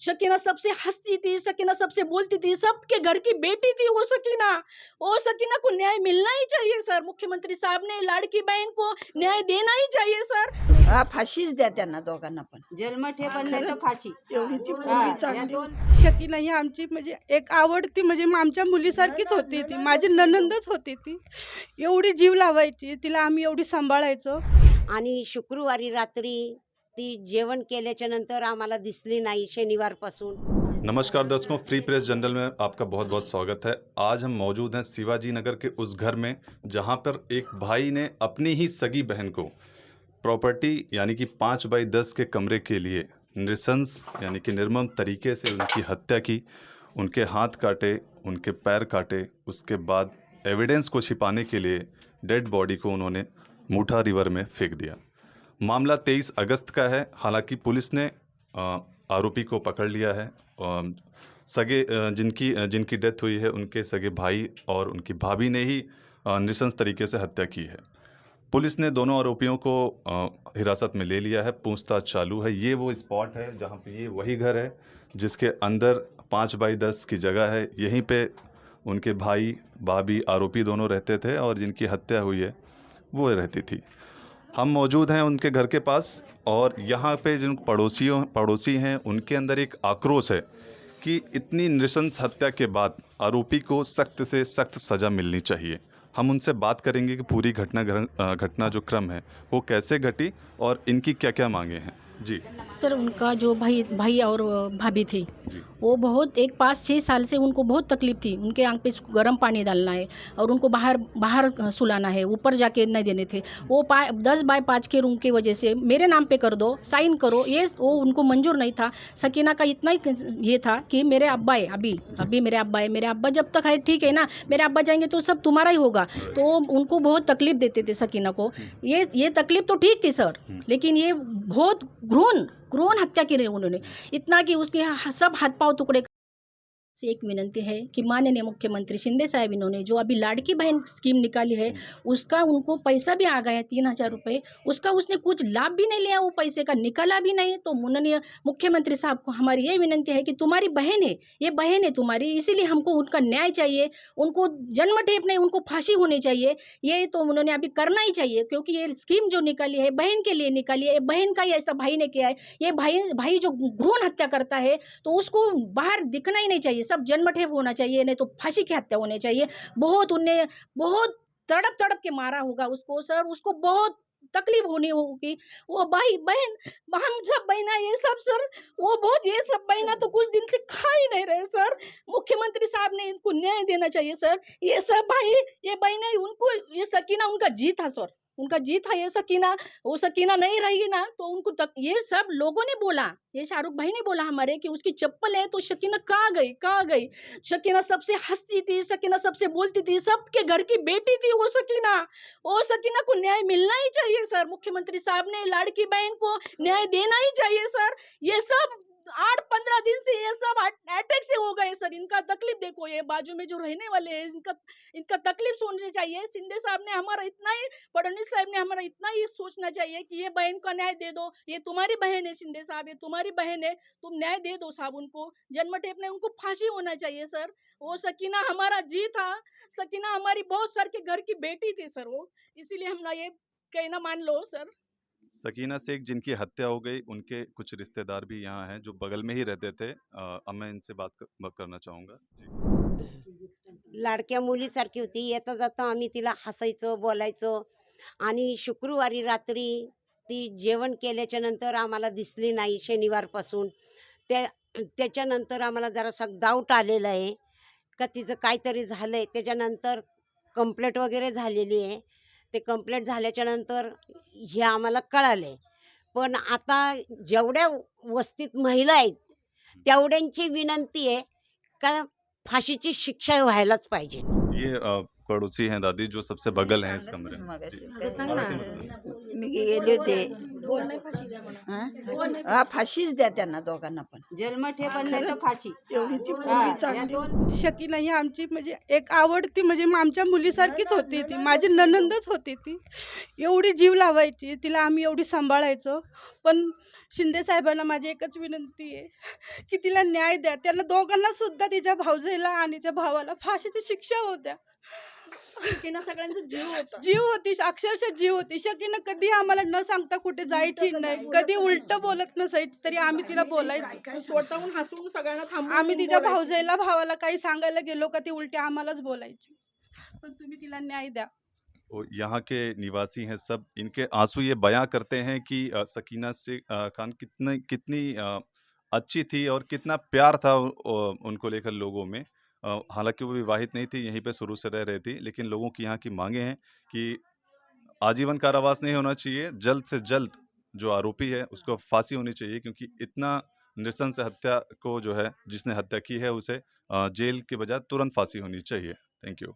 शकीना सबसे हंसती थी, शकीना सबसे बोलती थी, सबके घर की बेटी थी वो शकीना को न्याय मिलना ही चाहिए सर। मुख्यमंत्री साहब ने लाड़की बहन को न्याय देना ही चाहिए सर। हा, फाशीच द्या त्यांना दोघांना पण. जन्मठेप नाही तर फाशी. तेवढी ती हा, पोरगी या चांगली. दोन शकीना ही आमची म्हणजे एक आवडती म्हणजे आमच्या मुलीसारखीच होती ती, माझी नणंदच होती ती. एवढी जीव लावायची तिला, आम्ही एवढी सांभाळायचो. आणि शुक्रवारी रात्री ती जेवण केल्याच्या नंतर आम्हाला दिसली नाही शनिवारपासून. नमस्कार दर्शकों, फ्री प्रेस जनरल में आपका बहुत बहुत स्वागत है। आज हम मौजूद हैं शिवाजी नगर के उस घर में जहां पर एक भाई ने अपनी ही सगी बहन को प्रॉपर्टी यानी कि 5 बाई 10 के कमरे के लिए नृशंस यानी कि निर्मम तरीके से उनकी हत्या की, उनके हाथ काटे, उनके पैर काटे। उसके बाद एविडेंस को छिपाने के लिए डेड बॉडी को उन्होंने मूठा रिवर में फेंक दिया। मामला 23 अगस्त का है। हालांकि पुलिस ने आरोपी को पकड़ लिया है। सगे जिनकी डेथ हुई है उनके सगे भाई और उनकी भाभी ने ही नृशंस तरीके से हत्या की है। पुलिस ने दोनों आरोपियों को हिरासत में ले लिया है, पूछताछ चालू है। ये वो स्पॉट है जहाँ पे ये वही घर है जिसके अंदर 5 बाई 10 की जगह है। यहीं पे उनके भाई भाभी आरोपी दोनों रहते थे और जिनकी हत्या हुई है वो रहती थी। हम मौजूद हैं उनके घर के पास और यहाँ पे जिन पड़ोसी हैं उनके अंदर एक आक्रोश है कि इतनी नृशंस हत्या के बाद आरोपी को सख्त से सख्त सज़ा मिलनी चाहिए। हम उनसे बात करेंगे कि पूरी घटना जो क्रम है वो कैसे घटी और इनकी क्या क्या मांगे हैं। जी सर, उनका जो भाई और भाभी थी जी वो बहुत 5-6 साल से उनको बहुत तकलीफ थी। उनके आंख पे गर्म पानी डालना है और उनको बाहर सुलाना है, ऊपर जाके नहीं देने थे। वो 10 बाय 5 के रूम की वजह से मेरे नाम पे कर दो, साइन करो, वो उनको मंजूर नहीं था। सकीना का इतना ही ये था कि मेरे अब्बा है, अभी मेरे अब्बा जब तक है ठीक है ना, मेरे अब्बा जाएंगे तो सब तुम्हारा ही होगा। तो उनको बहुत तकलीफ देते थे सकीना को। ये तकलीफ तो ठीक थी सर, लेकिन ये बहुत क्रूर हत्या की उन्होंने, इतना कि उसके सब हाथ पांव टुकड़े से। एक विनंती है कि माननीय मुख्यमंत्री शिंदे साहब इन्होंने जो अभी लाड़की बहन स्कीम निकाली है उसका उनको पैसा भी आ गया है 3000 रुपये, उसका उसने कुछ लाभ भी नहीं लिया, वो पैसे का निकाला भी नहीं। तो माननीय मुख्यमंत्री साहब को हमारी ये विनंती है कि तुम्हारी बहन है, ये बहन है तुम्हारी, इसीलिए हमको उनका न्याय चाहिए। उनको जन्मठेप नहीं, उनको फांसी होनी चाहिए। ये तो उन्होंने अभी करना ही चाहिए, क्योंकि ये स्कीम जो निकाली है बहन के लिए निकाली है। बहन का ही ऐसा भाई ने किया है। ये भाई जो भ्रूण हत्या करता है तो उसको बाहर दिखना ही नहीं चाहिए, सब जन्मठेप होना चाहिए, नहीं तो फांसी की हत्या होनी चाहिए। उन्हें बहुत तड़प के मारा होगा उसको सर, उसको बहुत तकलीफ होनी होगी। वो भाई बहन, हम सब बहना ये सब सर, वो बहुत ये सब बहना तो कुछ दिन से खा ही नहीं रहे सर। मुख्यमंत्री साहब ने इनको न्याय देना चाहिए सर। ये सब भाई, ये बहना, उनको ये सकीना उनका जी था सर, उनका जी था। ये सकीना, वो सकीना नहीं रही ना तो उनको ये सब लोगों ने बोला, ये शाहरुख भाई ने बोला हमारे कि उसकी चप्पल है, तो शकीना कहाँ गई। शकीना सबसे हंसती थी, शकीना सबसे बोलती थी, सबके घर की बेटी थी वो सकीना को न्याय मिलना ही चाहिए सर। मुख्यमंत्री साहब ने लाड़की बहन को न्याय देना ही चाहिए सर। ये सब 8-15 दिन से ये सब अटैक से हो गए सर। इनका तकलीफ देखो, ये बाजू में जो रहने वाले हैं इनका तकलीफ सोचनी चाहिए। शिंदे साहब ने हमारा इतना ही, फडणवीस साहब ने हमारा इतना ही सोचना चाहिए कि ये बहन का न्याय दे दो, ये तुम्हारी बहन है शिंदे साहब, ये तुम्हारी बहन है, तुम न्याय दे दो साहब उनको। जन्मठेप ने उनको फांसी होना चाहिए सर। वो सकीना हमारा जी था, सकीना हमारी बहुत सर के घर की बेटी थी सर वो, इसीलिए हम ना ये कहना मान लो सर। सकीना शेख जिनकी हत्या हो गई, उनके कुछ रिश्तेदार भी यहाँ हैं जो बगल में ही रहते थे। अब मैं इनसे बात करना चाहूँगा। लाडक्या मुलीसारखी होती, येता जाता आम्ही तिला हसायचो, बोलायचो। आणि शुक्रवारी रात्री ती जेवण केल्याच्या नंतर आम्हाला दिसली नाही शनिवारपासून। त्याच्यानंतर आम्हाला जरासा डाऊट आलेला आहे का तिचं काहीतरी झालं आहे। त्याच्यानंतर कंप्लेंट वगैरे झालेली आहे। ते कंप्लेंट झाल्याच्या नंतर हे आम्हाला कळाले। पण आता जेवढ्या वस्तीत महिला आहेत तेवढ्यांची विनंती आहे का फाशीची शिक्षा व्हायलाच पाहिजे। ये पड़ोसी हैं दादी जो सबसे बगल हैं इस कमरे में। मगाशी जी। काय मराठीमध्ये. मी गेले होते हं? हा फाशीच द्या त्यांना दोघांना पण जन्मठेप नाही तर फाशी तेवढी ती हा, पोरगी या चांगली दोन शकीना ही आमची म्हणजे एक आवडती म्हणजे आमच्या मुलीसारखीच होती ती, माझी नणंदच होती ती. एवढी जीव लावायची तिला, आम्ही एवढी सांभाळायचो. पण शिंदे साहेबांना माझी एकच विनंती आहे की तिला न्याय द्या. त्यांना दोघांना सुद्धा, तिच्या भाऊजाईला आणि तिच्या भावाला फाशीची शिक्षा होऊ द्या. सगळ्यांचा जीव होता. जीव होती, अक्षरशः जीव होती. शकीनं कधी आम्हाला न सांगता कुठे जायची नाही, कधी उलट बोलत नसायची, तरी आम्ही तिला बोलायचो. स्वतःहून हसून सगळ्यांना थांबून आम्ही तिच्या बोलायचं. भाऊजाईला भावाला काही सांगायला गेलो का ती उलटी आम्हालाच बोलायची. पण तुम्ही तिला न्याय द्या. वो यहाँ के निवासी हैं सब, इनके आंसू ये बयां करते हैं कि सकीना से खान कितनी कितनी अच्छी थी और कितना प्यार था उनको लेकर लोगों में। हालांकि वो विवाहित नहीं थी, यहीं पे शुरू से रह रही थी, लेकिन लोगों की यहाँ की मांगे हैं कि आजीवन कारावास नहीं होना चाहिए, जल्द से जल्द जो आरोपी है उसको फांसी होनी चाहिए, क्योंकि इतना नृशंस हत्या को जो है जिसने हत्या की है उसे जेल के बजाय तुरंत फांसी होनी चाहिए। Thank you.